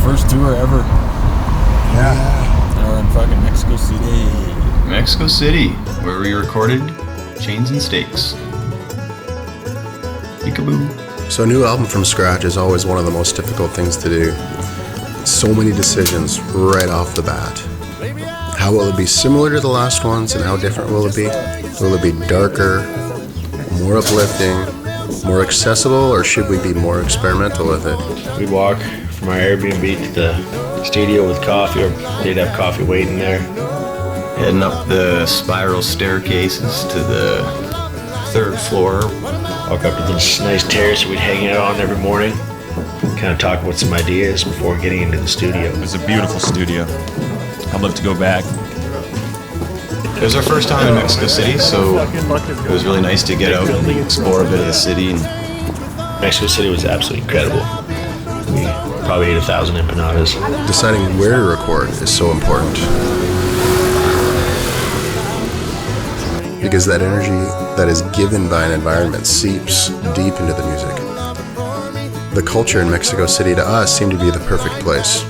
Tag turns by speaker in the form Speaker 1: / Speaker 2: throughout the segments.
Speaker 1: first tour ever.
Speaker 2: Yeah.
Speaker 1: We're in fucking Mexico City.
Speaker 3: Mexico City, where we recorded Chains and Stakes. Peekaboo.
Speaker 2: So a new album from scratch is always one of the most difficult things to do. So many decisions right off the bat. How will it be similar to the last ones, and how different will it be? Will it be darker, more uplifting, more accessible, or should we be more experimental with it?
Speaker 4: We'd walk from our Airbnb to the studio with coffee, or they'd have coffee waiting there.
Speaker 3: Heading up the spiral staircases to the third floor.
Speaker 4: Walk up to this nice terrace we'd hang out on every morning. Kind of talk about some ideas before getting into the studio.
Speaker 1: It was a beautiful studio. I'd love to go back.
Speaker 3: It was our first time in Mexico City, so it was really nice to get out and explore a bit of the city.
Speaker 4: Mexico City was absolutely incredible. We probably ate 1,000 empanadas.
Speaker 2: Deciding where to record is so important. Because that energy that is given by an environment seeps deep into the music. The culture in Mexico City to us seemed to be the perfect place.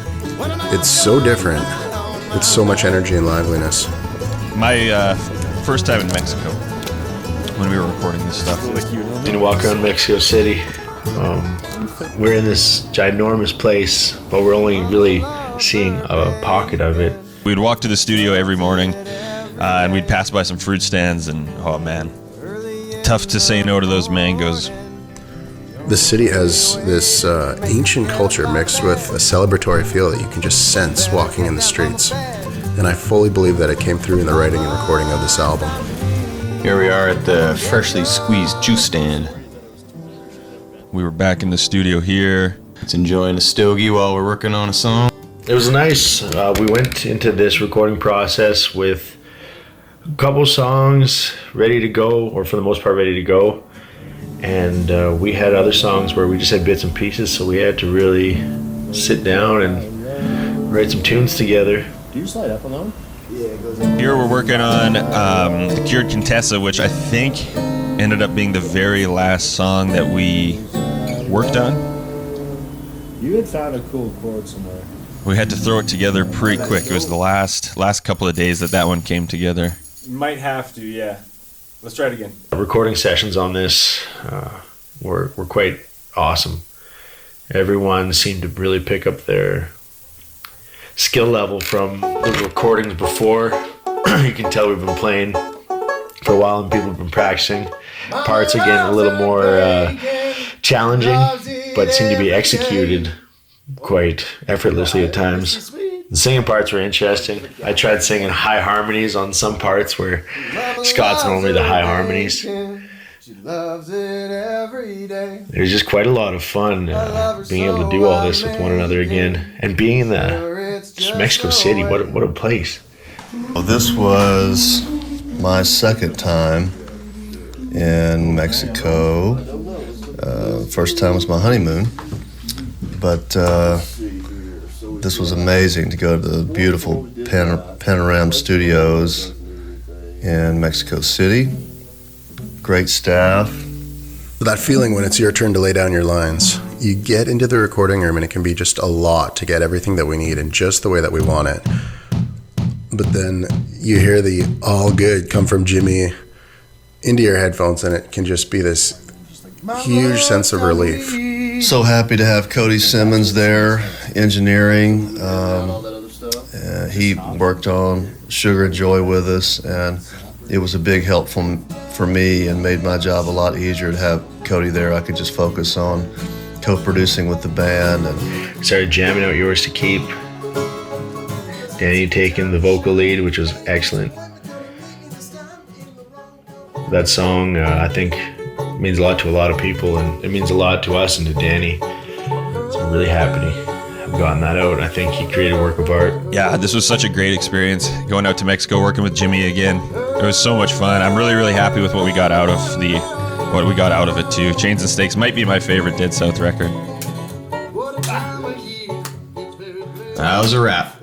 Speaker 2: It's so different, with so much energy and liveliness.
Speaker 1: My first time in Mexico, when we were recording this stuff.
Speaker 4: And walk around Mexico City. We're in this ginormous place, but we're only really seeing a pocket of it.
Speaker 1: We'd walk to the studio every morning, and we'd pass by some fruit stands, and oh man, tough to say no to those mangoes.
Speaker 2: The city has this ancient culture mixed with a celebratory feel that you can just sense walking in the streets. And I fully believe that it came through in the writing and recording of this album.
Speaker 3: Here we are at the freshly squeezed juice stand.
Speaker 1: We were back in the studio here.
Speaker 3: It's enjoying a stogie while we're working on a song.
Speaker 4: It was nice. We went into this recording process with a couple songs ready to go, or for the most part ready to go. And we had other songs where we just had bits and pieces, so we had to really sit down and write some tunes together.
Speaker 5: Do you slide up on that one? Yeah, it goes up.
Speaker 1: Here we're working on The Cured Contessa, which I think ended up being the very last song that we worked on.
Speaker 5: You had found a cool chord somewhere.
Speaker 1: We had to throw it together pretty quick. It was the last couple of days that one came together.
Speaker 5: Might have to, yeah. Let's try it again.
Speaker 4: Recording sessions on this were quite awesome. Everyone seemed to really pick up their skill level from the recordings before. You can tell we've been playing for a while and people have been practicing. Parts are getting a little more challenging, but seem to be executed quite effortlessly at times. The singing parts were interesting. I tried singing high harmonies on some parts where Scott's normally the high harmonies. It was just quite a lot of fun being able to do all this with one another again. And being in just Mexico City, what a place.
Speaker 6: Well, this was my second time in Mexico. First time was my honeymoon, but this was amazing to go to the beautiful Panorama Studios in Mexico City. Great staff.
Speaker 2: That feeling when it's your turn to lay down your lines. You get into the recording room and it can be just a lot to get everything that we need in just the way that we want it. But then you hear the all good come from Jimmy into your headphones and it can just be this huge sense of relief.
Speaker 6: So happy to have Cody Simmons there, engineering. He worked on Sugar and Joy with us, and it was a big help for me and made my job a lot easier to have Cody there. I could just focus on co-producing with the band. And
Speaker 4: started jamming out Yours to Keep. Danny taking the vocal lead, which was excellent. That song, I think, means a lot to a lot of people, and it means a lot to us and to Danny. So I'm really happy to have gotten that out. I think he created a work of art.
Speaker 1: Yeah, this was such a great experience, going out to Mexico, working with Jimmy again. It was so much fun. I'm really, really happy with what we got out of it too. Chains and Stakes might be my favorite Dead South record.
Speaker 3: That was a wrap.